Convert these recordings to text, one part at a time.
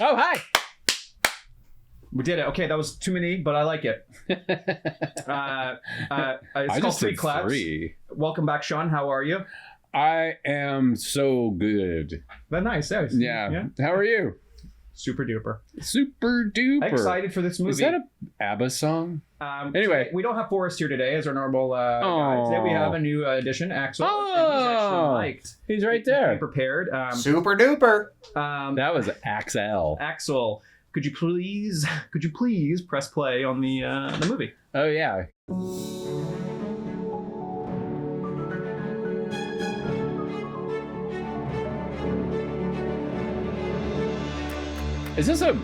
Oh, hi. We did it. Okay, that was too many, but I like it. It's called Three Claps. 3. Welcome back, Sean. How are you? I am so good. That's nice. Yeah. How are you? Super duper. Super duper. Excited for this movie. Is that a ABBA song? Anyway. We don't have Forrest here today as our normal guy. Today we have a new addition, Axel. Oh, and he's actually mic'd. He's right there. He prepared. Super duper. That was Axel. Axel, could you please press play on the movie? Oh, yeah. Is this a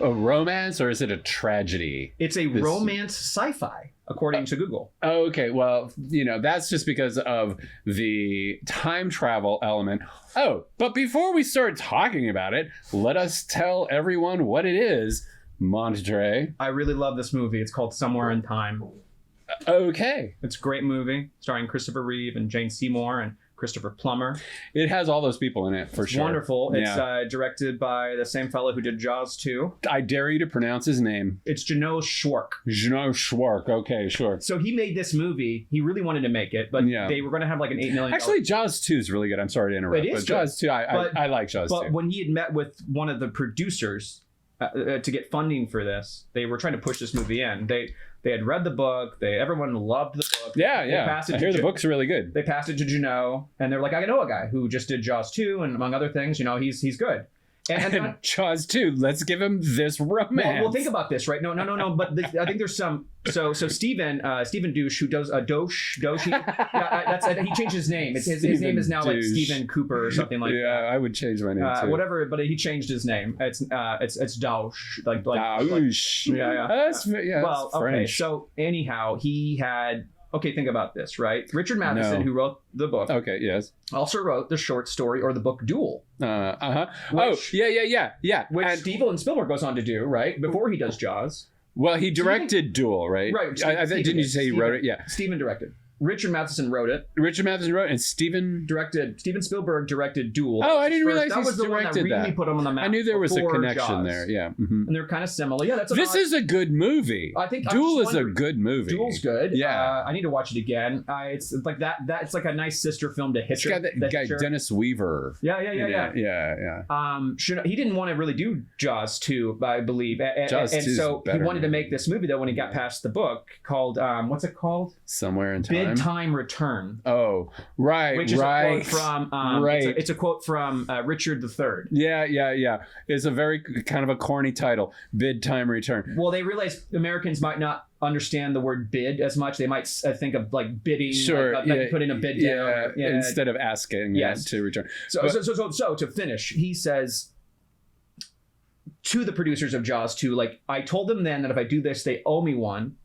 romance or is it a tragedy? It's a romance sci-fi, according to Google. Okay, well, that's just because of the time travel element. Oh, but before we start talking about it, let us tell everyone what it is. Montetré. I really love this movie. It's called Somewhere in Time. Okay. It's a great movie, starring Christopher Reeve and Jane Seymour and Christopher Plummer. It has all those people in it, for sure. Wonderful. Yeah. It's directed by the same fellow who did Jaws 2. I dare you to pronounce his name. It's Jano Schwark. Jano Schwark. Okay, sure. So he made this movie. He really wanted to make it, but they were going to have like an $8 million. Actually, Jaws 2 is really good. I'm sorry to interrupt. It is but Jaws 2, I like Jaws 2. But when he had met with one of the producers to get funding for this, they were trying to push this movie in. They had read the book. Everyone loved the book. Yeah. I hear the book's really good. They passed it to Jano, and they're like, I know a guy who just did Jaws 2, and among other things, he's good. And Jaws 2, let's give him this romance. Well, think about this, right? No. But I think there's some. So Stephen Douche, who does a Dosh. He changed his name. His name is now like Stephen Cooper or something like that. Yeah, I would change my name too. Whatever, but he changed his name. It's Douche. Douche. Yeah. That's Well, French. okay. So anyhow, he had. Okay, think about this, right? Richard Matheson, who wrote the book, also wrote the short story or the book Duel. Which Steven Spielberg goes on to do, right? Before he does Jaws. Well, he directed Duel, right? Right. Didn't you say he wrote it? Yeah. Steven directed. Richard Matheson wrote it. And Steven directed. Steven Spielberg directed Duel. Oh, I didn't realize that was the one that really put him on the map. I knew there was a Jaws. connection there. Yeah, and they're kind of similar. Yeah, this is a good movie. I think Duel is a good movie. Duel's good. Yeah, I need to watch it again. It's like that. It's like a nice sister film to Hitcher. It's got that guy Dennis Weaver. Yeah. He didn't want to really do Jaws 2, I believe. Jaws 2 and so he wanted to make this movie though when he got past the book called what's it called? Somewhere in Time. Bid Time Return. Oh, right, which is a quote from it's a quote from Richard III. Yeah. It's a very kind of a corny title, Bid Time Return. Well, they realized Americans might not understand the word bid as much. They might think of like bidding, put in a bid down. Yeah, instead of asking to return. So to finish, he says to the producers of Jaws 2, like, I told them then that if I do this, they owe me one.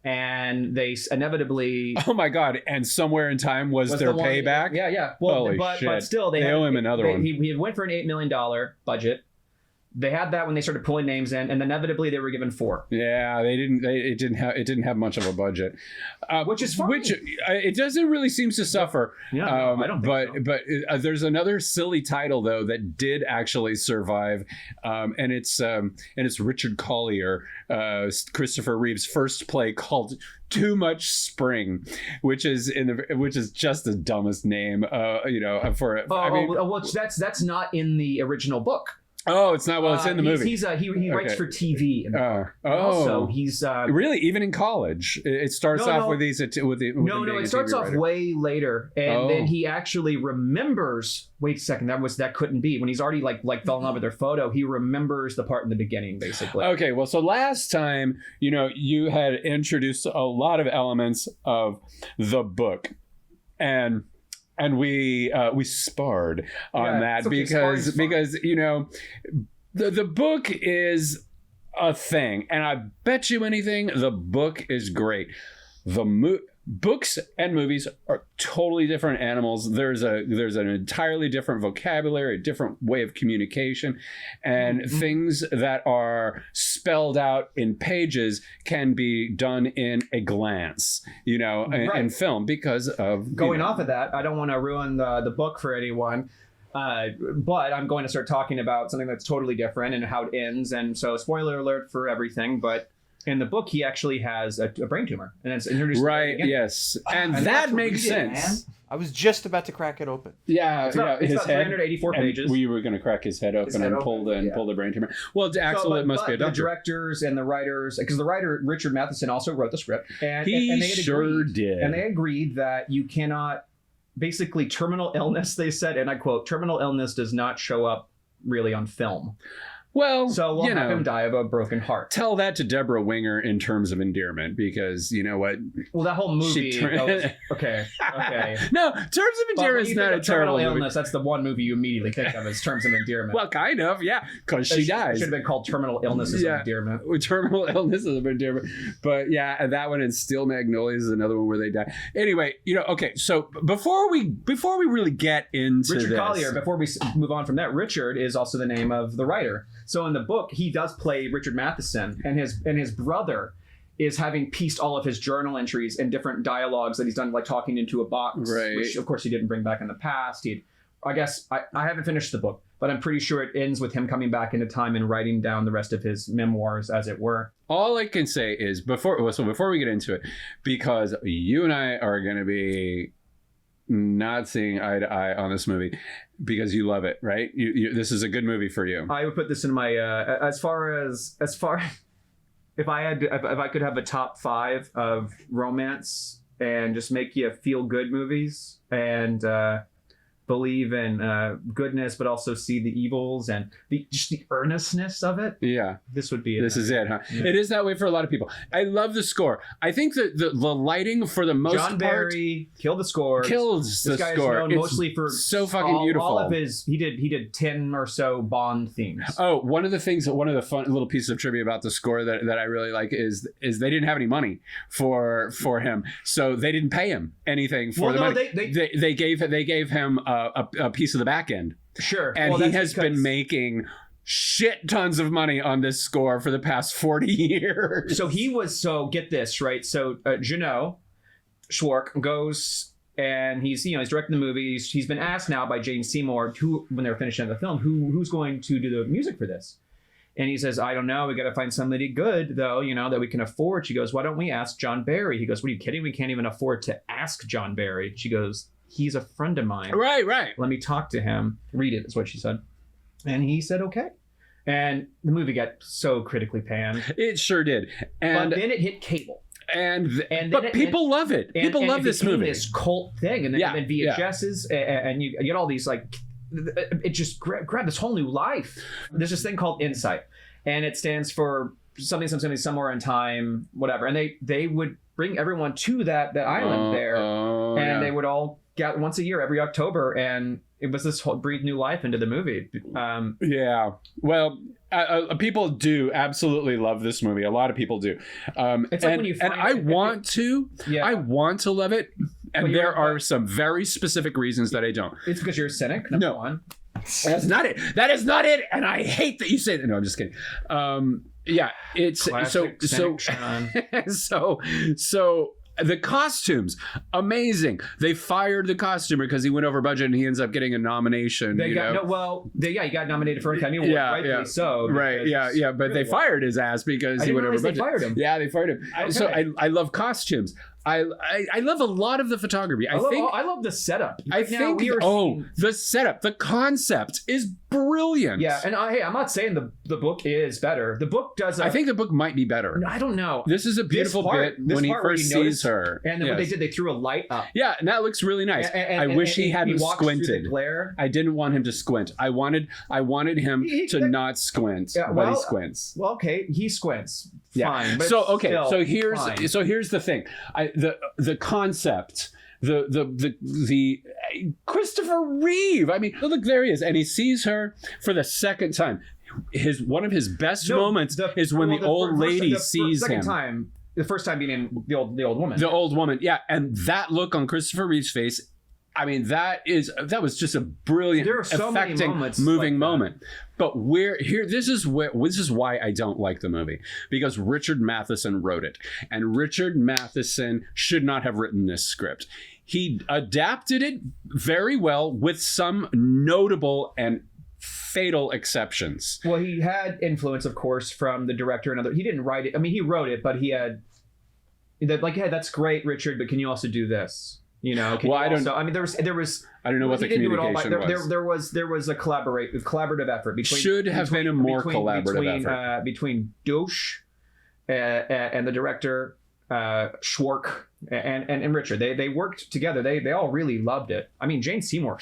And they inevitably... Oh my God! And Somewhere in Time was their payback. Yeah. Well, but still, they owe him another one. He went for an $8 million budget. They had that when they started pulling names in, and inevitably they were given 4. Yeah, it didn't have much of a budget, which is fine. Which it doesn't really seem to suffer. Yeah, I don't think so. But there's another silly title though that did actually survive, and it's Richard Collier, Christopher Reeve's first play called Too Much Spring, which is just the dumbest name, for it. Well, that's not in the original book. Oh, it's not. Well, it's in the movie. He writes for TV. Also, he's really even in college. It starts off with these. It starts off way later, and then he actually remembers. Wait a second, that couldn't be when he's already like fell in love with their photo. He remembers the part in the beginning, basically. Okay, well, so last time, you had introduced a lot of elements of the book, and we sparred on that because the book is a thing, and I bet you anything the book is great. Books and movies are totally different animals. There's an entirely different vocabulary, a different way of communication, and things that are spelled out in pages can be done in a glance, in film because of... Going off of that, I don't want to ruin the book for anyone. But I'm going to start talking about something that's totally different and how it ends. And so, spoiler alert for everything. But in the book, he actually has a brain tumor, and it's introduced. Right. Yes, and that makes sense. I was just about to crack it open. Yeah, It's about 384 pages. We were going to crack his head open and pull the brain tumor. Well, Axel, it must be a doctor. The directors and the writers, because the writer Richard Matheson also wrote the script, and He and they sure agreed, did. and they agreed that you cannot. Basically, terminal illness. They said, and I quote: "Terminal illness does not show up really on film." Well, So we'll have him die of a broken heart. Tell that to Deborah Winger in terms of endearment, because you know what? Well, that whole movie. Okay. No, Terms of Endearment is not a terrible illness. movie. That's the one movie you immediately think of as Terms of Endearment. Well, kind of, yeah, because she dies. It should have been called Terminal Illnesses of Endearment. Terminal illnesses of endearment. But yeah, and that one and Steel Magnolias is another one where they die. Anyway, okay, so before we really get into Richard this, Collier, before we move on from that, Richard is also the name of the writer. So in the book, he does play Richard Matheson, and his brother is having pieced all of his journal entries and different dialogues that he's done, like talking into a box, right. which of course he didn't bring back in the past. I guess I haven't finished the book, but I'm pretty sure it ends with him coming back into time and writing down the rest of his memoirs, as it were. All I can say is before we get into it, because you and I are going to be not seeing eye to eye on this movie because you love it, right? This is a good movie for you. I would put this in my as far if I could have a top 5 of romance and just make you feel good movies and believe in goodness, but also see the evils and just the earnestness of it. Yeah, this would be it. This is it, huh? Yeah. It is that way for a lot of people. I love the score. I think that the lighting for the most part, John Barry killed the score. Kills the this guy score. Is known mostly for so fucking beautiful. All of his he did 10 or so Bond themes. Oh, one of the fun little pieces of trivia about the score that I really like is they didn't have any money for him, so they didn't pay him anything for the money. They gave him a piece of the back end. Sure. And he has been making shit tons of money on this score for the past 40 years. So get this, right? So Jeannot Schwark goes and he's directing the movie. He's been asked now by Jane Seymour, when they were finishing the film, who's going to do the music for this? And he says, I don't know. We got to find somebody good, though, that we can afford. She goes, why don't we ask John Barry? He goes, what are you kidding? We can't even afford to ask John Barry. She goes, he's a friend of mine. Right. Let me talk to him. Read it, is what she said. And he said, okay. And the movie got so critically panned. It sure did. But then it hit cable. But people love it. People love this movie. This cult thing. And then VHSs, and you get all these, like, it just grabbed this whole new life. There's this thing called Insight. And it stands for something, somewhere in time, whatever. And they would bring everyone to that island there. And they would all get once a year, every October, and it was this whole breathe new life into the movie. Well, people do absolutely love this movie. A lot of people do. It's like when you find I want to love it, and there are some very specific reasons that I don't. It's because you're a cynic. Number one. That's not it. That is not it. And I hate that you say that. No, I'm just kidding. It's classic so the costumes, amazing. They fired the costumer because he went over budget and he ends up getting a nomination. He got nominated for an Academy Award, rightfully so. Right, yeah. But they fired his ass because he went over budget. They fired him. Yeah, they fired him. Okay. So I love costumes. I love a lot of the photography. I love the setup. The setup, the concept is brilliant. Yeah, and I'm not saying the book is better. The book does. I think the book might be better. I don't know. This is a beautiful bit when he first sees her, and then what they did, they threw a light up. Yeah, and that looks really nice. I wish he hadn't squinted. I didn't want him to squint. I wanted him to not squint, but he squints. Well, okay, he squints. Fine. So here's the thing. The concept, the Christopher Reeve. I mean, look, there he is, and he sees her for the second time. One of his best moments is when the old lady sees him. The first time being in the old woman. The old woman, yeah, and that look on Christopher Reeve's face. I mean, that was just a brilliant, affecting, moving moment. But this is why I don't like the movie, because Richard Matheson wrote it, and Richard Matheson should not have written this script. he adapted it very well with some notable and fatal exceptions. Well, he had influence, of course, from the director and other. He didn't write it. I mean, he wrote it, but he had that, like, hey, that's great, Richard, but can you also do this? You know, Well, I don't- I mean, there was. I don't know what the he didn't do it all by- communication was. There was a collaborative effort between. Should have been a more collaborative effort. Between Dosh and the director Schwark and Richard. They worked together. They all really loved it. I mean, Jane Seymour,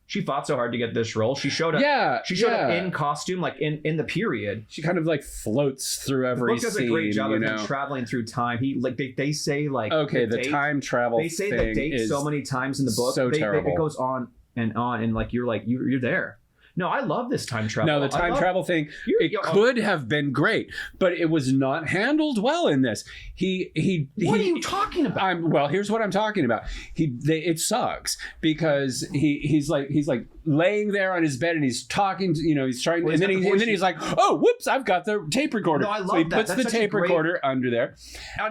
she fought so hard to get this role. She showed up. Yeah, She showed up in costume, like in the period. She kind of like floats through every The book does scene. a great job of you him know? traveling through time. He like they say like Okay, the date- time travel. They say thing the date is so many times in the book. so terrible. It goes on, and like you're there. No, I love this time travel. No, the time travel thing, You- could have been great, but it was not handled well in this. What are you talking about? Well, here's what I'm talking about. It sucks because he's like laying there on his bed and he's talking to, he's trying, Well, and then he's got the he's like, oh, whoops, I've got the tape recorder. No, I love so he that. puts That's the such a tape great- recorder under there.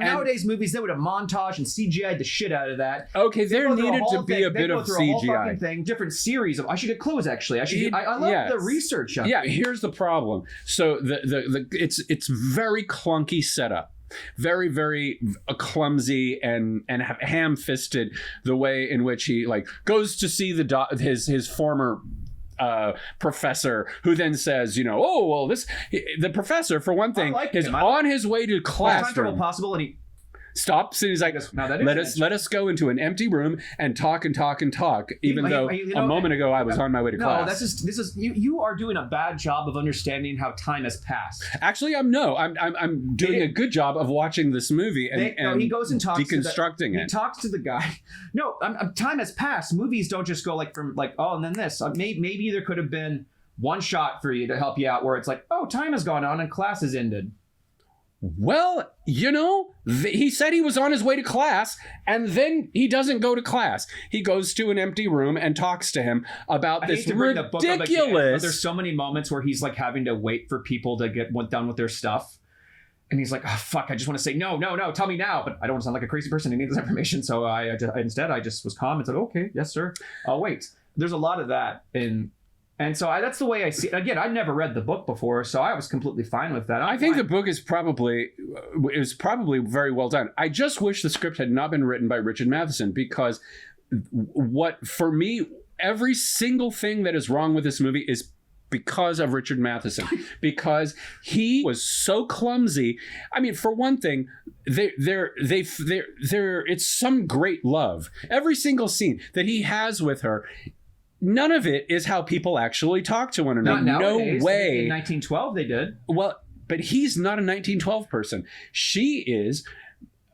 Nowadays movies, they would have montage and CGI'd the shit out of that. Okay, there They go through needed whole to be thing. a They bit go of through a whole CGI. fucking thing, different series of. I should get clues actually. I love Yes. the research. Yeah, here's the problem. So it's very clunky setup. Very, very clumsy and ham-fisted the way in which he like goes to see his former professor, who then says, oh well, the professor for one thing is on his way to classroom. Possible, and he Stops and he's like, now that is let us go into an empty room and talk, even though a moment ago I was on my way to class. No, this is you are doing a bad job of understanding how time has passed. Actually, I'm doing a good job of watching this movie and he goes and talks deconstructing it. He talks to the guy. No, time has passed. Movies don't just go like from like, oh, and then this. Maybe there could have been one shot for you to help you out where it's like, oh, time has gone on and class has ended. Well, he said he was on his way to class, and then he doesn't go to class. He goes to an empty room and talks to him about this ridiculous. There's so many moments where he's like having to wait for people to get done with their stuff. And he's like, oh, fuck, I just want to say, no, tell me now. But I don't want to sound like a crazy person who needs this information. So I just was calm and said, okay, yes, sir. I'll wait. There's a lot of that And so that's the way I see it. Again, I've never read the book before, so I was completely fine with that. I think the book is probably very well done. I just wish the script had not been written by Richard Matheson, because for me, every single thing that is wrong with this movie is because of Richard Matheson, because he was so clumsy. I mean, for one thing, it's some great love. Every single scene that he has with her, none of it is how people actually talk to one another. Not nowadays. No way. In 1912, they did. Well, but he's not a 1912 person. She is.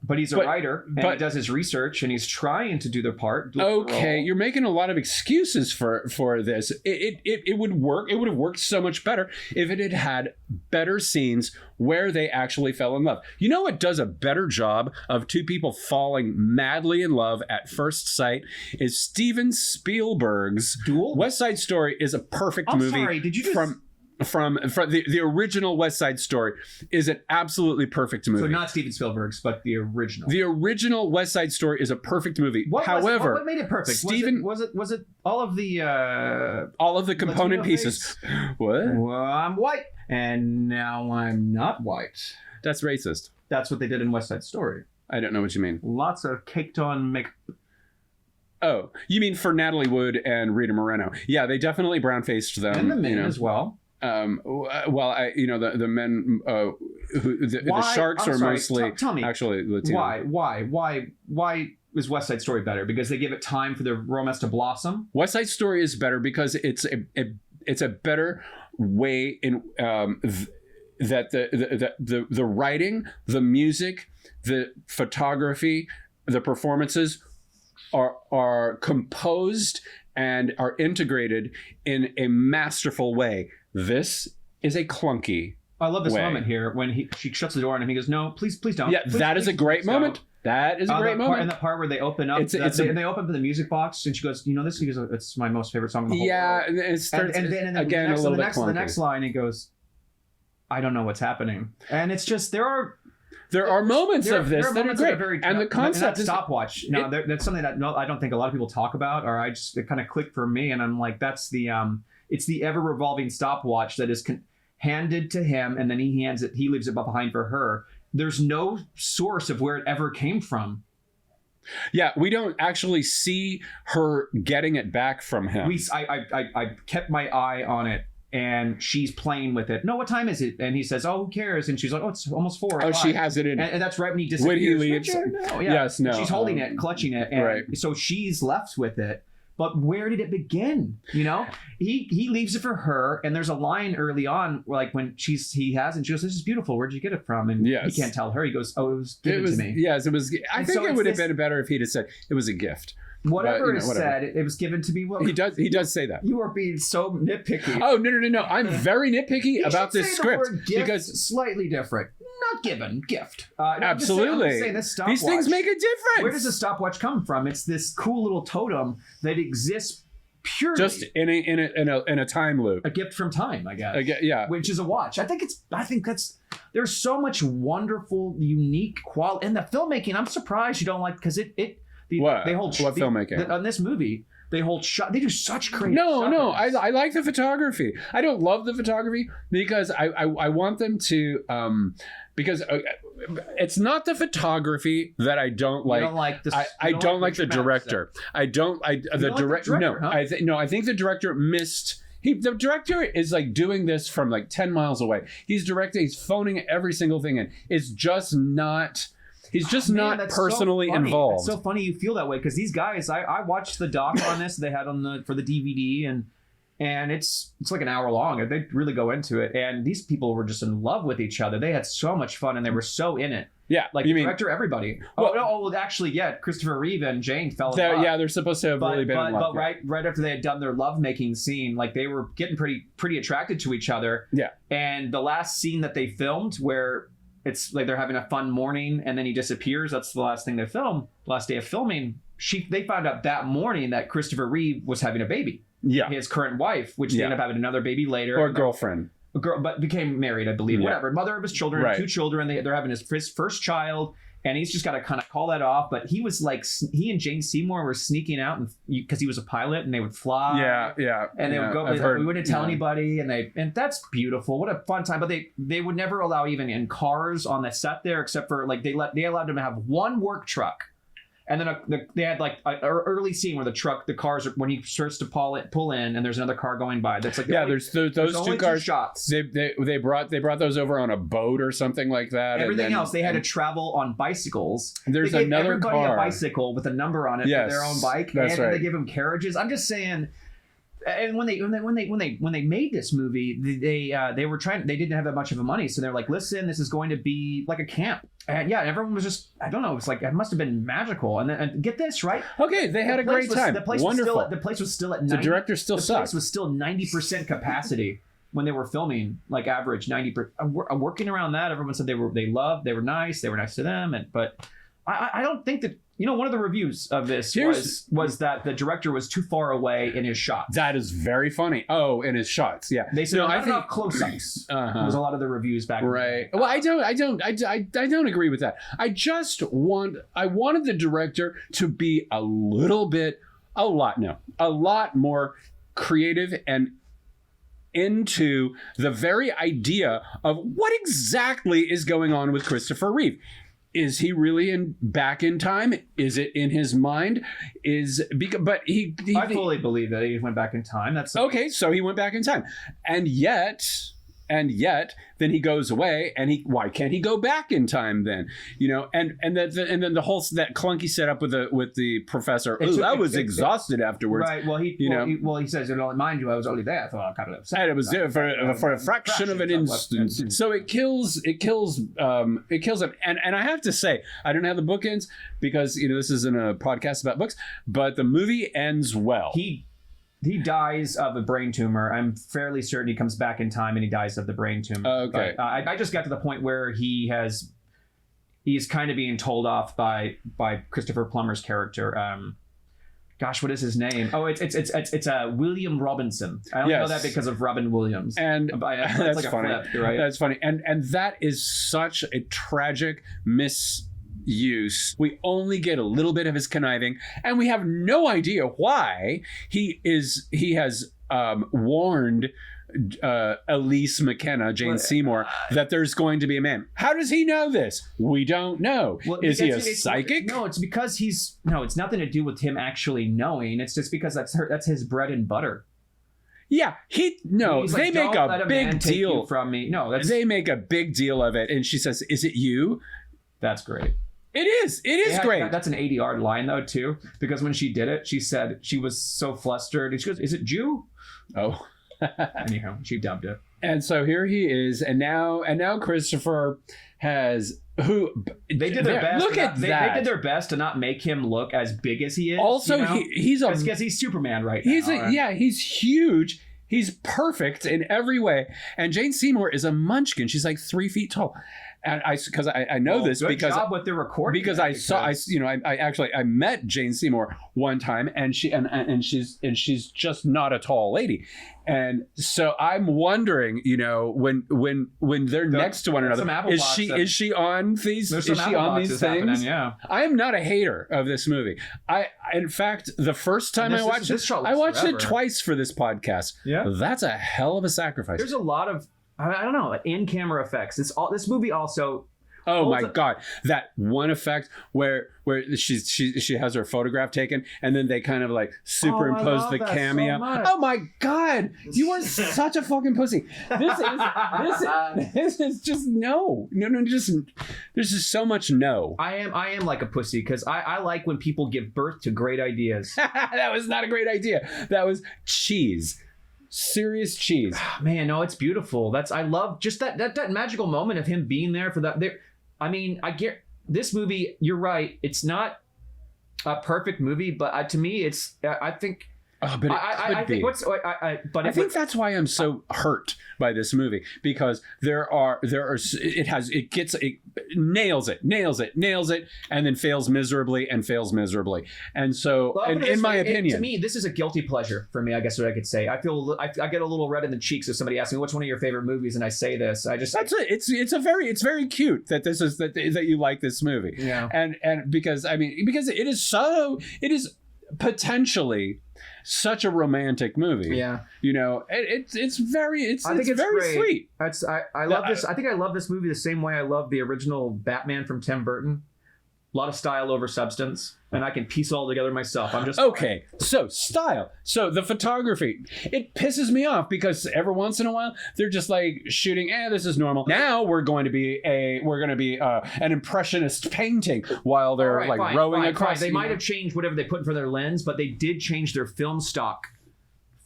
But he's a writer, and he does his research, and he's trying to do the part. Okay, you're making a lot of excuses for this. It would work. It would have worked so much better if it had had better scenes where they actually fell in love. You know what does a better job of two people falling madly in love at first sight is Steven Spielberg's Duel? West Side Story is a perfect movie. Sorry, did you just... From the original West Side Story is an absolutely perfect movie. So not Steven Spielberg's, but the original. The original West Side Story is a perfect movie. However, what made it perfect? Was it all of the component pieces? What? Well, I'm white, and now I'm not white. That's racist. That's what they did in West Side Story. I don't know what you mean. Lots of caked on makeup. Oh, you mean for Natalie Wood and Rita Moreno? Yeah, they definitely brown-faced them, and the men as well. Well, the men the sharks are mostly tell me, actually Latino. Why is West Side Story better? Because they give it time for the romance to blossom. West Side Story is better because it's a better way in that the writing, the music, the photography, the performances are composed and are integrated in a masterful way. This is a clunky I love this way. moment here when she shuts the door and he goes, no, please don't. Yeah, please, that is a great moment. That is a great moment. And that part where they open up, and they open up the music box, and she goes, you know this? He goes, it's my most favorite song in the whole world. Yeah, it starts, and then again a little bit clunky. The next line, he goes, I don't know what's happening. And it's just, there are There are moments There- of this there are that are moments great, very and the concept that is stopwatch. No, that's something that I don't think a lot of people talk about, or it kind of clicked for me, and I'm like, that's the it's the ever revolving stopwatch that is handed to him, and then he leaves it behind for her. There's no source of where it ever came from. Yeah, we don't actually see her getting it back from him. I kept my eye on it, and she's playing with it. No, what time is it? And he says, "Oh, who cares?" And she's like, "Oh, it's almost 4 o'clock." She has it in. And that's right when he disappears. When he leaves. Richard, no, yeah. Yes, no. She's holding it, clutching it, and Right. so she's left with it. But where did it begin? You know, he leaves it for her, and there's a line early on, where, like when he has, and she goes, "This is beautiful. Where'd you get it from?" And Yes. he can't tell her. He goes, "Oh, it was given to me." Yes, it was. I And think so it would have it's been better if he'd have said it was a gift. Whatever is whatever. said, it was given to me. Well, He does say that. You are being so nitpicky. Oh no! I'm very nitpicky You about should this say script the word gift because slightly different. Not given, gift. No, absolutely I'm just saying this stopwatch. these things make a difference. Where does the stopwatch come from? It's this cool little totem that exists purely just in a time loop? a gift from time, I guess. Yeah. Which is a watch. I think that's there's so much wonderful, unique quality in the filmmaking. I'm surprised you don't like because What? they hold What filmmaking? on this movie. They hold shot. They do such great. No. shots. I like the photography. I don't love the photography because I want them to because it's not the photography that I don't like. You don't like this. I don't like the Richard Madden director. I don't. The director. No. huh? I think the director missed. The director is like doing this from like 10 miles away. He's directing. He's phoning every single thing in. It's just not. He's just Man, not that's personally so funny. involved. It's so funny you feel that way because these guys, I watched the doc on this they had for the DVD and it's like an hour long. They really go into it, and these people were just in love with each other. They had so much fun and they were so in it. Yeah, Like you the mean director, everybody. Actually, yeah, Christopher Reeve and Jane fell in love. yeah, they're supposed to have really been in love. But right after they had done their lovemaking scene, like they were getting pretty attracted to each other. Yeah. And the last scene that they filmed where it's like they're having a fun morning and then he disappears. That's the last thing they filmed. Last day of filming, they found out that morning that Christopher Reeve was having a baby. Yeah. His current wife, which they ended up having another baby later. Or girlfriend. A girl, but became married, I believe. Yeah. Whatever. Mother of his children, Right. 2 children. They're having his first child. And he's just got to kind of call that off. But he was like, he and Jane Seymour were sneaking out because he was a pilot and they would fly. Yeah. And they would go, we wouldn't tell anybody. And that's beautiful. What a fun time. But they would never allow even in cars on the set there, except for like they allowed them to have one work truck. And then they had like an early scene where the cars, when he starts to pull in, and there's another car going by. That's like there's those two cars. Shots. They brought those over on a boat or something like that. Everything else, they had to travel on bicycles. There's they gave another everybody car. a bicycle with a number on it for their own bike, that's and right. they give them carriages. I'm just saying. And when they made this movie, they were trying. They didn't have that much of a money, so they're like, "Listen, this is going to be like a camp." And yeah, everyone was just, I don't know. It's like it must have been magical. And get this right. Okay, they had a great time. The place Wonderful. the place was still at 90%. The director still The sucks. place was still 90% capacity when they were filming, like average 90%. Working around that, everyone said they were nice to them, but I don't think that. One of the reviews of this was that the director was too far away in his shots. That is very funny. Oh, in his shots, yeah. They said I think enough close-ups. Was a lot of the reviews back. Right. Well, I don't agree with that. I wanted the director to be a lot more creative and into the very idea of what exactly is going on with Christopher Reeve. Is he really back in time? Is it in his mind? I fully believe that he went back in time. That's okay. So he went back in time, and yet then he goes away, and why can't he go back in time then? And then the whole that clunky setup with the professor. I was exhausted afterwards. Right. Well, he says, mind you, I was only there for a couple of seconds. It was there for a fraction of an instant. So it kills him. And I have to say, I don't have the bookends because this isn't a podcast about books, but the movie ends well. He dies of a brain tumor. I'm fairly certain he comes back in time and he dies of the brain tumor. Okay. But, I just got to the point where he's kind of being told off by Christopher Plummer's character. gosh, what is his name? Oh, it's William Robinson. I only know that because of Robin Williams. And that's that's like a funny. flip, right? That's funny. And that is such a tragic misuse. We only get a little bit of his conniving, and we have no idea why he has warned Elise McKenna, Jane Seymour, that there's going to be a man. How does he know this? We don't know. Well, is he a psychic? No, it's because it's nothing to do with him actually knowing. It's just because that's his bread and butter. Yeah, they like, make a big deal from me. No, they make a big deal of it, and she says, "Is it you?" That's great. It is. It is great. That's an 80-yard line though too, because when she did it, she said she was so flustered. And she goes, "Is it Jew?" Oh. Anyhow, she dubbed it. And so here he is, and now Christopher has they did their best. Look at that. They did their best to not make him look as big as he is. Also, he's because he's Superman right now. He's huge. He's perfect in every way. And Jane Seymour is a munchkin. She's like 3 feet tall. And I know this because job with the recording, because I met Jane Seymour one time, and she's just not a tall lady, and so I'm wondering, when they're next to one another, is she on these things? Yeah, I am not a hater of this movie. In fact, the first time I watched it twice for this podcast. Yeah, that's a hell of a sacrifice. There's a lot of, I don't know, in-camera effects. This movie also. Oh my God! That one effect where she has her photograph taken, and then they kind of like superimpose the cameo. Oh my God! You are such a fucking pussy. This is just no. Just there's just so much no. I am like a pussy because I like when people give birth to great ideas. That was not a great idea. That was cheese. Serious cheese. Man, no, it's beautiful. I love just that magical moment of him being there for that. I mean, I get this movie. You're right. It's not a perfect movie, but to me, it's. I think. Oh, but I think that's why I'm so hurt by this movie, because it nails it, and then fails miserably. And so, in my opinion, to me, this is a guilty pleasure for me. I guess what I could say. I feel I get a little red in the cheeks if somebody asks me what's one of your favorite movies, and I say this. It's very cute that that you like this movie. Yeah, and because it is potentially such a romantic movie. Yeah, it's very great. sweet. I love this. I think I love this movie the same way I love the original Batman from Tim Burton. A lot of style over substance, and I can piece it all together myself. I'm just okay. So style. So the photography, it pisses me off because every once in a while they're just like shooting. This is normal. Now we're going to be an impressionist painting while they're rowing across. They might have changed whatever they put in front of their lens, but they did change their film stock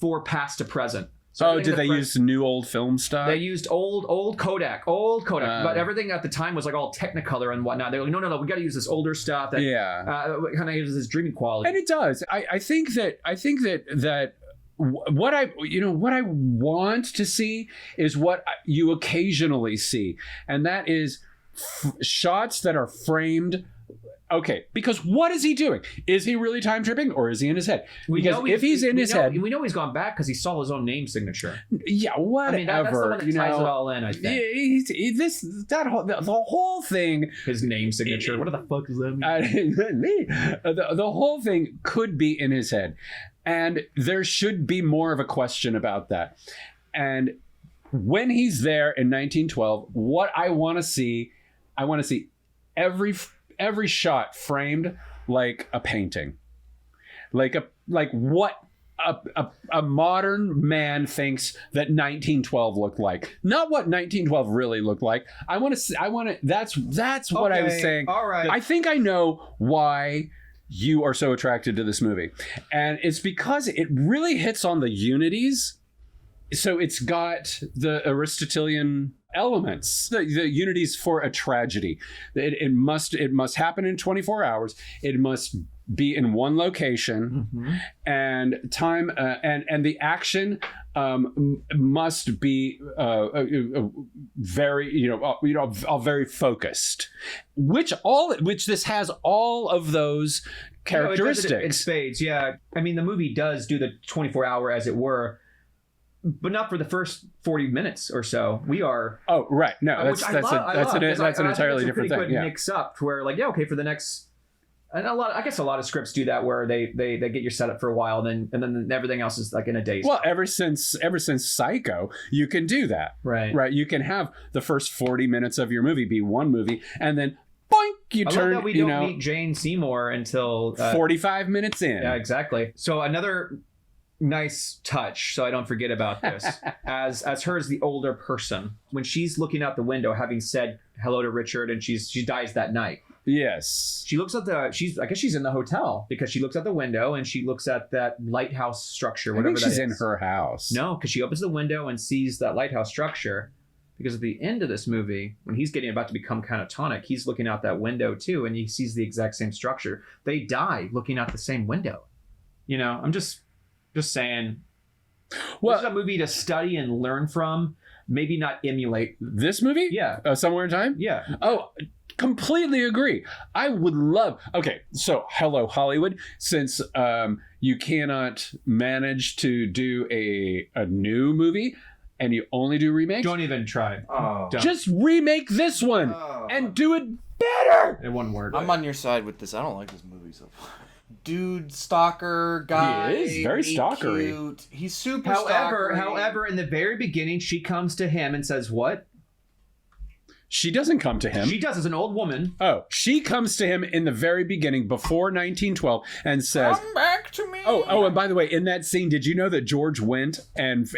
for past to present. So did they use new old film stock? They used old Kodak, but everything at the time was like all Technicolor and whatnot. They're like, no, we got to use this older stuff that kind of gives this dreamy quality. And it does. I think that what I want to see is what you occasionally see, and that is shots that are framed. Okay, because what is he doing? Is he really time tripping, or is he in his head? Because if he's in his head, we know he's gone back because he saw his own name signature. Yeah, whatever. I mean, that's the one that ties it all in. I think the whole thing. His name signature. What the fuck does that mean? The whole thing could be in his head, and there should be more of a question about that. And when he's there in 1912, what I want to see every shot framed like a painting, like what a modern man thinks that 1912 looked like, not what 1912 really looked like. That's what I was saying. All right. I think I know why you are so attracted to this movie, and it's because it really hits on the unities. So it's got the Aristotelian elements, the unities for a tragedy. It must happen in 24 hours. It must be in one location, and time and the action must be very, very focused, which this has all of those characteristics. In spades, yeah. I mean, the movie does do the 24-hour, as it were, but not for the first 40 minutes or so. We are. Oh, right. No, that's an entirely different thing. Yeah. Mix up where, like, yeah, okay, for the next. And I guess a lot of scripts do that where they get your setup for a while, and then everything else is like in a day's. Well, ever since Psycho, you can do that. Right. You can have the first 40 minutes of your movie be one movie, and then boink, you turn. Love that we don't meet Jane Seymour until 45 minutes in. Yeah, exactly. So another nice touch, so I don't forget about this, as her as the older person, when she's looking out the window, having said hello to Richard, and she dies that night. Yes. She looks at I guess she's in the hotel, because she looks out the window and she looks at that lighthouse structure, whatever that is. She's in her house. No, because she opens the window and sees that lighthouse structure. Because at the end of this movie, when he's getting about to become catatonic, he's looking out that window too, and he sees the exact same structure. They die looking out the same window. I'm just saying. Well, this is a movie to study and learn from. Maybe not emulate. This movie? Yeah. Somewhere in Time? Yeah. Oh, completely agree. I would love. Okay, so hello Hollywood. Since you cannot manage to do a new movie and you only do remakes, don't even try. Just remake this one and do it better. In one word. I'm on your side with this. I don't like this movie so far. Dude, stalker guy. He is very stalkery. Cute. He's super stalkery. However, in the very beginning, she comes to him and says, "What?" She doesn't come to him. She does, as an old woman. Oh, she comes to him in the very beginning, before 1912, and says, "Come back to me." Oh, and by the way, in that scene, did you know that George Wendt and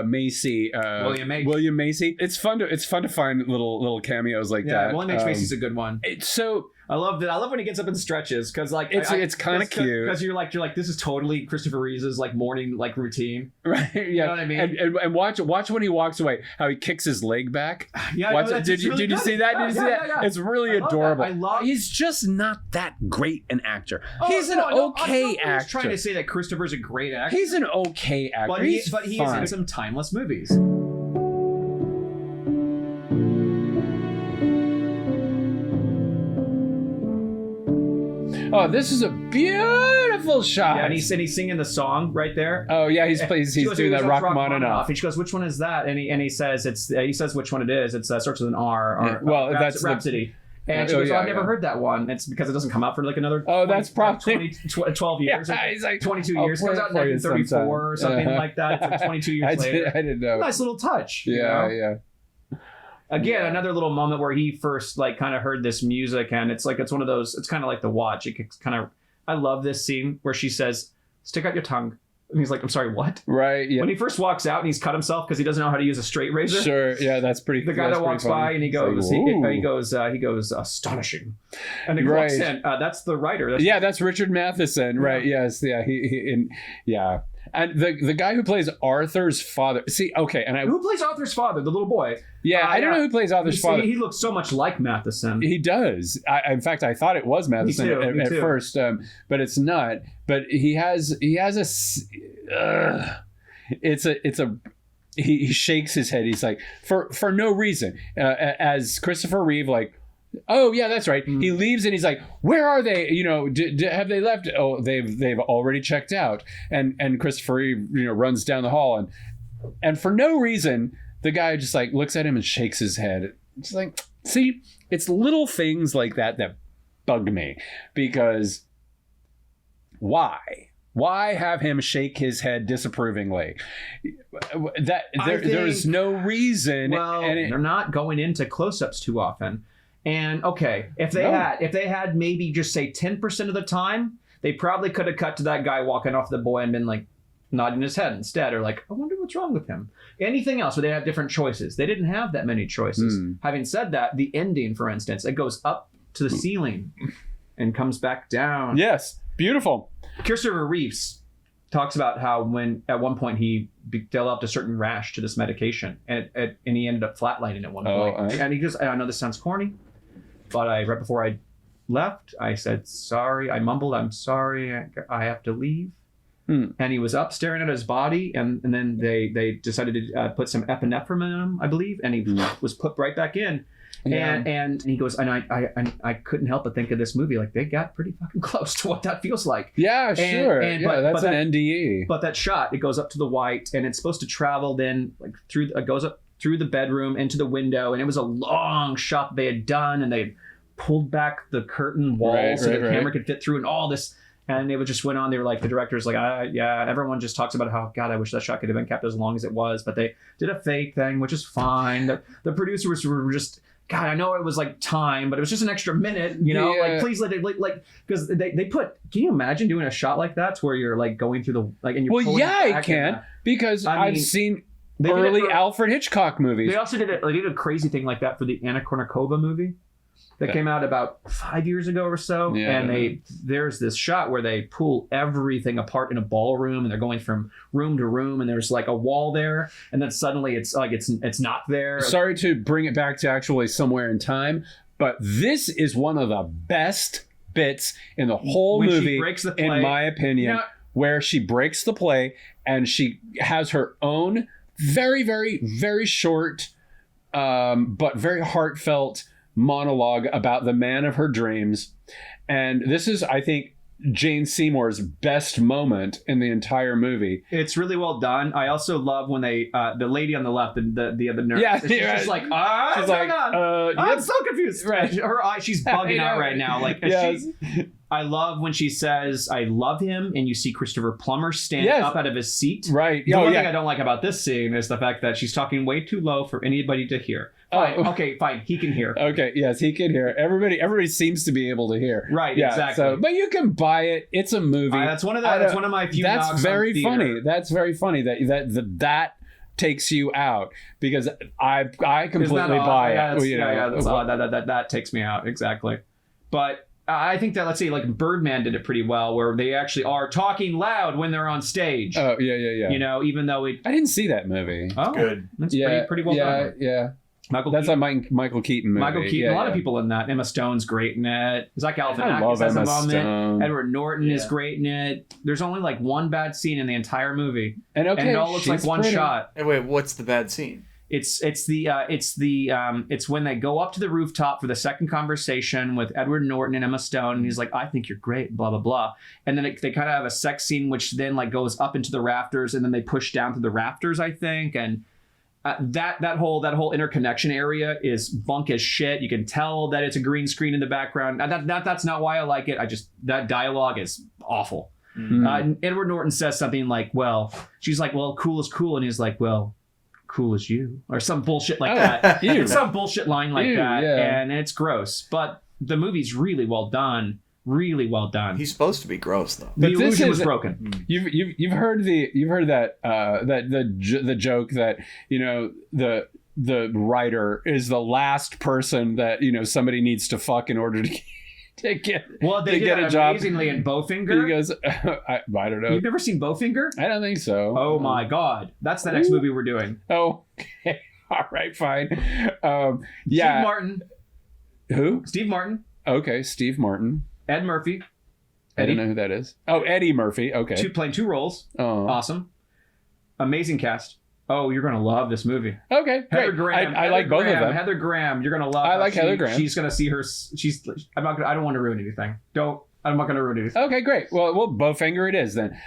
Macy, William Macy? It's fun to find little cameos like that. Yeah, William H. Macy's a good one. I love that. I love when he gets up and stretches, because like it's kind of cute. Because you're like this is totally Christopher Reeve's like morning like routine. Right. Yeah. You know what I mean? And watch when he walks away, how he kicks his leg back. Yeah. Did you see that? Did you see that? Yeah. It's really adorable. He's just not that great an actor. He's an okay actor. I was trying to say that Christopher's a great actor. He's an okay actor. But he's in some timeless movies. Oh, this is a beautiful shot. Yeah, and he's singing the song right there. Oh yeah, he's doing that Rachmaninoff. And she goes, "Which one is that?" And he says he says which one it is. It starts with an R. Well, that's Rhapsody. And she goes, I've never heard that one. It's because it doesn't come out for like another 12 years. Yeah, he's like 22 years. It comes out in 1934 or something like that. It's like 22 years later. I didn't know. Nice little touch. Yeah. Again, another little moment where he first like kind of heard this music, and it's one of those. It's kind of like The Watch. I love this scene where she says, "Stick out your tongue," and he's like, "I'm sorry, what?" Right. Yeah. When he first walks out and he's cut himself because he doesn't know how to use a straight razor. Sure. Yeah, that's pretty. The guy that walks by and he goes, he goes, astonishing, and he walks in. That's the writer. That's Richard Matheson. Yeah. Right. Yes. Yeah. And the guy who plays Arthur's father. See, okay, who plays Arthur's father? The little boy. Yeah, I don't know who plays Arthur's father. He looks so much like Matheson. He does. In fact, I thought it was Matheson at first, but it's not. But he has he shakes his head. He's like, for no reason, as Christopher Reeve, like, oh yeah, that's right. He leaves and he's like, where are they? Have they left? Oh, they've already checked out. And Christopher Reeve, runs down the hall and for no reason, the guy just like looks at him and shakes his head. It's like, see, it's little things like that bug me, because why? Why have him shake his head disapprovingly? There's no reason. Well, they're not going into close-ups too often. And okay, if they had maybe just say 10% of the time, they probably could have cut to that guy walking off the boy and been like nodding his head instead, or like, I wonder what's wrong with him. Anything else where they have different choices. They didn't have that many choices. Having said that, the ending, for instance, it goes up to the ceiling and comes back down. Yes, beautiful. Christopher Reeves talks about how when at one point he developed a certain rash to this medication, and he ended up flatlining at one point. And he just, I know this sounds corny, but right before I left, I said, sorry. I mumbled, I'm sorry. I have to leave. Hmm. and he was up staring at his body, and then they decided to put some epinephrine in him, I believe, and he was put right back in. Yeah. And he goes, and I couldn't help but think of this movie, like they got pretty fucking close to what that feels like. Yeah, sure. That's but an NDE. But that shot, it goes up to the white, and it's supposed to travel then like through, it goes up through the bedroom into the window, and it was a long shot they had done, and they pulled back the curtain wall so the camera could fit through, and all this. And it just went on. They were like, the director's like, yeah, everyone just talks about how, God, I wish that shot could have been kept as long as it was. But they did a fake thing, which is fine. The producers were just, God, I know it was like time, but it was just an extra minute, you know? Yeah. Like, please let it, like, because they put, can you imagine doing a shot like that where you're like going through the, like, and you're pulling it I back can, because I mean, I've seen they did it early for- Alfred Hitchcock movies. They also did a crazy thing like that for the Anna Kournikova movie that came out about 5 years ago or so. Yeah. And there's this shot where they pull everything apart in a ballroom, and they're going from room to room, and there's like a wall there, and then suddenly it's like it's not there. Sorry to bring it back to actually Somewhere in Time, but this is one of the best bits in the whole When she movie, breaks the play. in my opinion, Yeah. where she breaks the play and she has her own very, very, very short, but very heartfelt monologue about the man of her dreams. And this is, I think, Jane Seymour's best moment in the entire movie. It's really well done. I also love when they the lady on the left, the other nurse, Yeah, she's yeah. just like, She's what's like, going on? I'm yep. so confused. Right. Her eye, she's bugging out right now. Like, Yes. I love when she says, "I love him," and you see Christopher Plummer stand Yes. up out of his seat. Right. The Oh, one yeah. thing I don't like about this scene is the fact that she's talking way too low for anybody to hear. Fine. Oh. Okay, fine. He can hear. Okay, yes, he can hear. Everybody seems to be able to hear. Right, Yeah, exactly. So, but you can buy it. It's a movie. That's one of I that's don't- one of my few. That's knocks on very theater. funny. That's very funny that takes you out, because I completely Isn't that odd? buy Yeah, it. that's, You know, yeah, that's odd. That takes me out, exactly. But I think that, let's say, like Birdman did it pretty well, where they actually are talking loud when they're on stage. Oh yeah. You know, even though it. I didn't see that movie. Oh, Good. That's Yeah, pretty well done. Yeah. Michael That's Keaton. a Michael Keaton movie. Michael Keaton, Yeah, a lot of yeah. people in that. Emma Stone's great in it. Zach I Galifianakis love has a Emma moment. Stone. Edward Norton is Yeah. great in it. There's only like one bad scene in the entire movie, And okay, and it all looks like she's one pretty. shot. Hey, wait, what's the bad scene? It's when they go up to the rooftop for the second conversation with Edward Norton and Emma Stone, and he's like, "I think you're great," blah blah blah, and then they kind of have a sex scene which then like goes up into the rafters, and then they push down to the rafters, I think, and that whole interconnection area is bunk as shit. You can tell that it's a green screen in the background. That's not why I like it. That dialogue is awful. Mm. Edward Norton says something like, "Well," she's like, "Well, cool is cool," and he's like, "Well, cool as you," or some bullshit like that. Ew. It's some bullshit line like Ew, that, yeah. and it's gross. But the movie's really well done. Really well done. He's supposed to be gross, though. The But this illusion is- was broken. You've heard that the joke that, you know, the writer is the last person that, you know, somebody needs to fuck in order to get Well, they to did get that a job. amazingly in He Bowfinger. goes, I don't know. You've never seen Bowfinger? I don't think so. Oh my god, that's the next Ooh. movie we're doing. Oh, okay. All right, fine. Steve Yeah. Martin. Who? Steve Martin. Okay, Steve Martin. Ed Murphy. I Eddie. don't know who that is. Oh, Eddie Murphy. Okay. Playing two roles. Oh. Awesome. Amazing cast. Oh, you're gonna love this movie. Okay, Heather great. Graham. I like both of them. Heather Graham, you're gonna love. I how like Heather Graham. She's gonna see her. I'm not gonna. I don't want to ruin anything. I'm not gonna ruin anything. Okay, great. Well, Bowfinger it is then.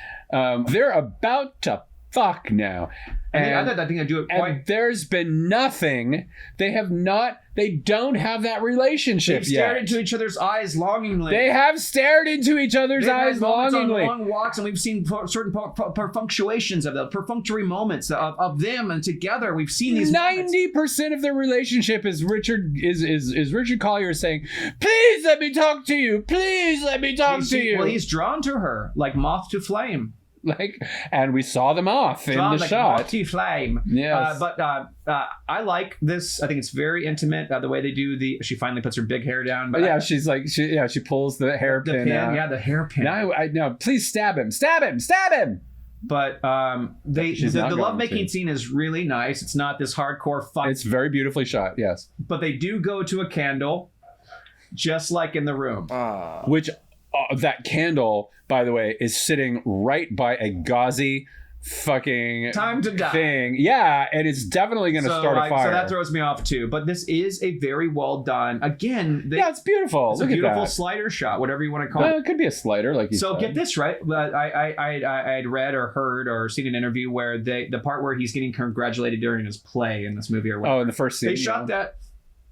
They're about to fuck now. I think I do it quite. And there's been nothing. They don't have that relationship They've stared yet. into each other's eyes longingly. They have stared into each other's They've had eyes moments longingly. on long walks, and we've seen certain perfunctuations of the perfunctory moments of them, and together we've seen these. 90% of their relationship is Richard Collier saying, "Please let me talk to you. Please let me talk to you." Well, he's drawn to her like moth to flame. And we saw them off in Drawn the like shot. moth to flame. Yes. But I like this. I think it's very intimate. The way they do she finally puts her big hair down. But Yeah, she's like, she pulls the hairpin out. Yeah, the hairpin. No, please stab him. Stab him. Stab him. But the She's not going lovemaking to. scene is really nice. It's not this hardcore fuck. It's very beautifully shot, yes. But they do go to a candle, just like in The Room. Which that candle, by the way, is sitting right by a gauzy fucking Time to die thing. Yeah, and it's definitely going to start a fire. So that throws me off too. But this is a very well done. Again, yeah, it's beautiful. It's Look a beautiful at that. slider shot, whatever you want to call Well, it. it could be a slider, like you said. So get this right. I had read or heard or seen an interview where the part where he's getting congratulated during his play in this movie or whatever. Oh, in the first scene. They shot that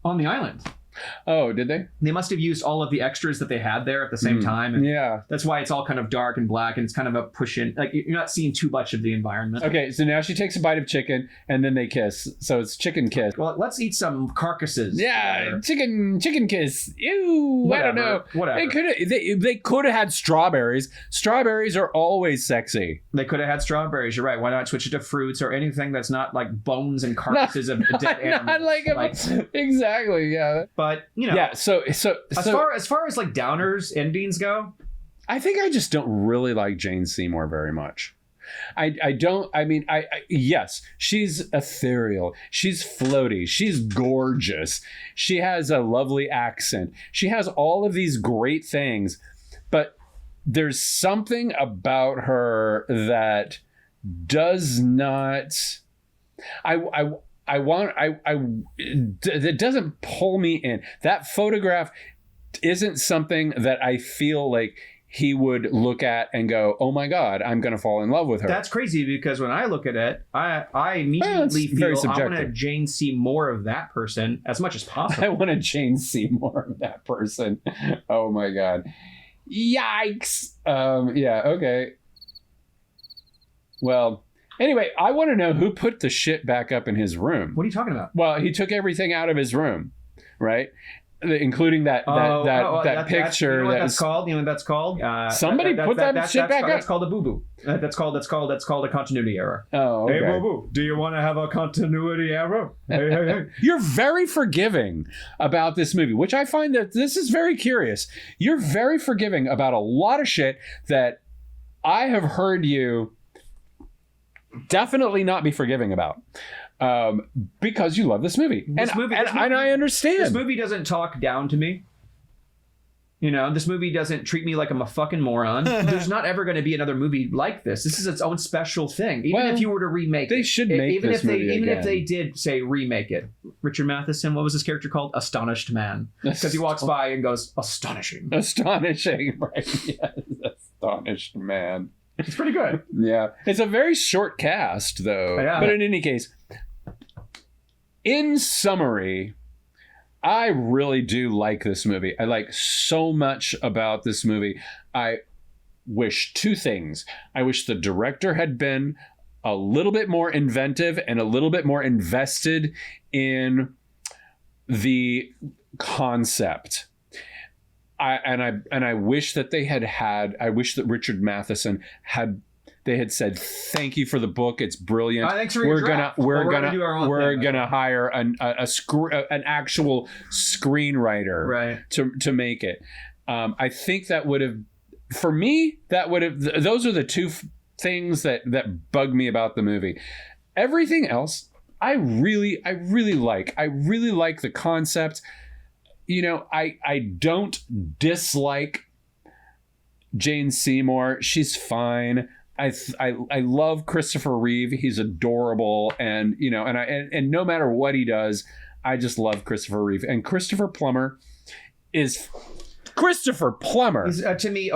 on the island. Oh, did they? They must have used all of the extras that they had there at the same time. And yeah. that's why it's all kind of dark and black, and it's kind of a push in. Like, you're not seeing too much of the environment. Okay, so now she takes a bite of chicken, and then they kiss. So it's chicken kiss. Well, let's eat some carcasses. Yeah, chicken kiss. Ew, Whatever, I don't know. whatever. They could have had strawberries. Strawberries are always sexy. They could have had strawberries. You're right. Why not switch it to fruits or anything that's not like bones and carcasses of dead animals? Not like exactly, yeah. But you know, yeah. So as far as like downers endings go, I think I just don't really like Jane Seymour very much. I don't. I mean, yes, she's ethereal. She's floaty. She's gorgeous. She has a lovely accent. She has all of these great things, but there's something about her that does not. That doesn't pull me in. That photograph isn't something that I feel like he would look at and go, "Oh my God, I'm going to fall in love with her." That's crazy, because when I look at it, I immediately feel I want to Jane see more of that person as much as possible. I want to Jane see more of that person. Oh my God. Yikes. Yeah, okay. Well, anyway, I want to know who put the shit back up in his room. What are you talking about? Well, he took everything out of his room, right? Including that picture. You know what that's called? You know what that's called? Somebody put that shit back up. That's called a boo-boo. That's called a continuity error. Oh, okay. Hey, boo-boo, do you want to have a continuity error? Hey. You're very forgiving about this movie, which I find that this is very curious. You're very forgiving about a lot of shit that I have heard you definitely not be forgiving about. Because you love this movie. And I understand. This movie doesn't talk down to me. You know, this movie doesn't treat me like I'm a fucking moron. There's not ever going to be another movie like this. This is its own special thing. Even if you were to remake they should make this movie again. Even if they did, say, remake it. Richard Matheson, what was his character called? Astonished Man. Because he walks by and goes, astonishing. Astonishing, right. Yes, astonished man. It's pretty good. Yeah. It's a very short cast, though. Yeah. But in any case, in summary, I really do like this movie. I like so much about this movie. I wish two things. I wish the director had been a little bit more inventive and a little bit more invested in the concept. I wish that they had. I wish that Richard Matheson had. They had said, "Thank you for the book. It's brilliant. Thanks for your draft. We're gonna hire an actual screenwriter, right, to make it." I think that would have, for me, those are the two things that bug me about the movie. Everything else, I really like. I really like the concept. You know, I don't dislike Jane Seymour. She's fine. I love Christopher Reeve. He's adorable, and you know, and no matter what he does, I just love Christopher Reeve. And Christopher Plummer is Christopher Plummer. To me,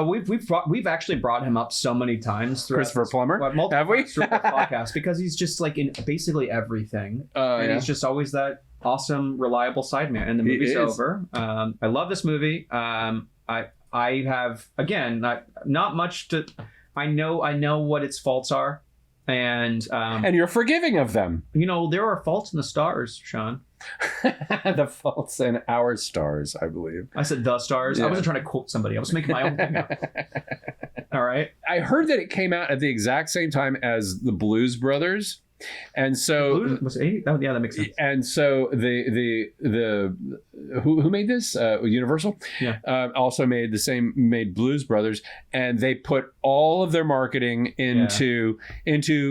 we've actually brought him up so many times throughout Christopher Plummer. Have we? Throughout the podcast, because he's just like in basically everything, and he's just always that awesome, reliable sideman. And the movie's over. I love this movie. I have, again, not much to. I know what its faults are, and you're forgiving of them. You know, there are faults in the stars, Sean. The faults in our stars, I believe. I said the stars. Yeah. I wasn't trying to quote somebody. I was making my own thing up. All right. I heard that it came out at the exact same time as the Blues Brothers. And so was it 80? Oh, yeah, that makes sense. And so the who made this? Universal, yeah, also made Blues Brothers, and they put all of their marketing into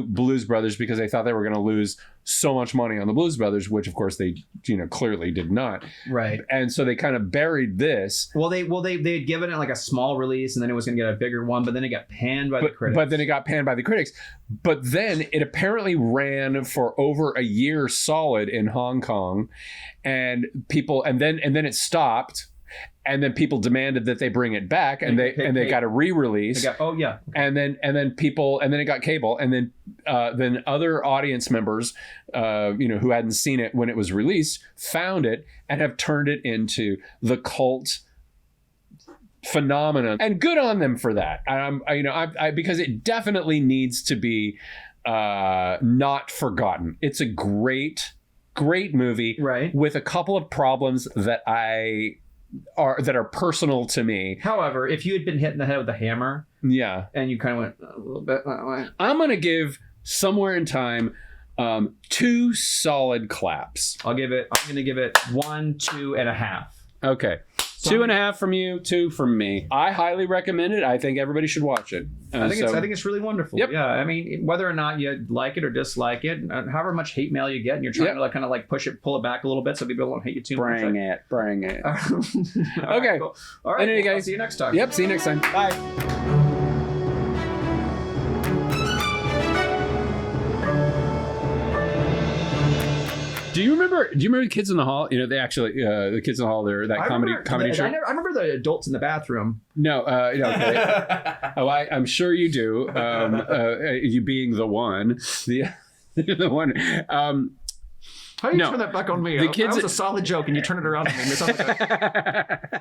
Blues Brothers because they thought they were going to lose so much money on the Blues Brothers, which of course they, clearly did not. Right. And so they kind of buried this. Well, they had given it like a small release, and then it was going to get a bigger one, but then it got panned by the critics. But then it got panned by the critics. But then it apparently ran for over a year solid in Hong Kong, and then it stopped. And then people demanded that they bring it back, and they got a re-release. And then it got cable, and then other audience members, who hadn't seen it when it was released, found it and have turned it into the cult phenomenon. And good on them for that. Because it definitely needs to be not forgotten. It's a great movie, right, with a couple of problems that are personal to me. However, if you had been hit in the head with a hammer, and you kind of went a little bit that way, I'm gonna give Somewhere in Time 2 solid claps. I'm gonna give it 1, 2.5. Okay. 2.5 from you, 2 from me. I highly recommend it. I think everybody should watch it. I think it's really wonderful. Yep. Yeah, I mean, whether or not you like it or dislike it, however much hate mail you get, and you're trying to kind of pull it back a little bit so people don't hate you too much. Bring it. Okay. Right, cool. All right. Guys, I'll see you next time. Yep. See you next time. Bye. Do you remember the Kids in the Hall? They actually the Kids in the Hall. They're that comedy show. I remember the adults in the bathroom. No, okay. I'm sure you do. You being the one, the one. How do you turn that back on me? The kids, that was a solid joke, and you turn it around on me.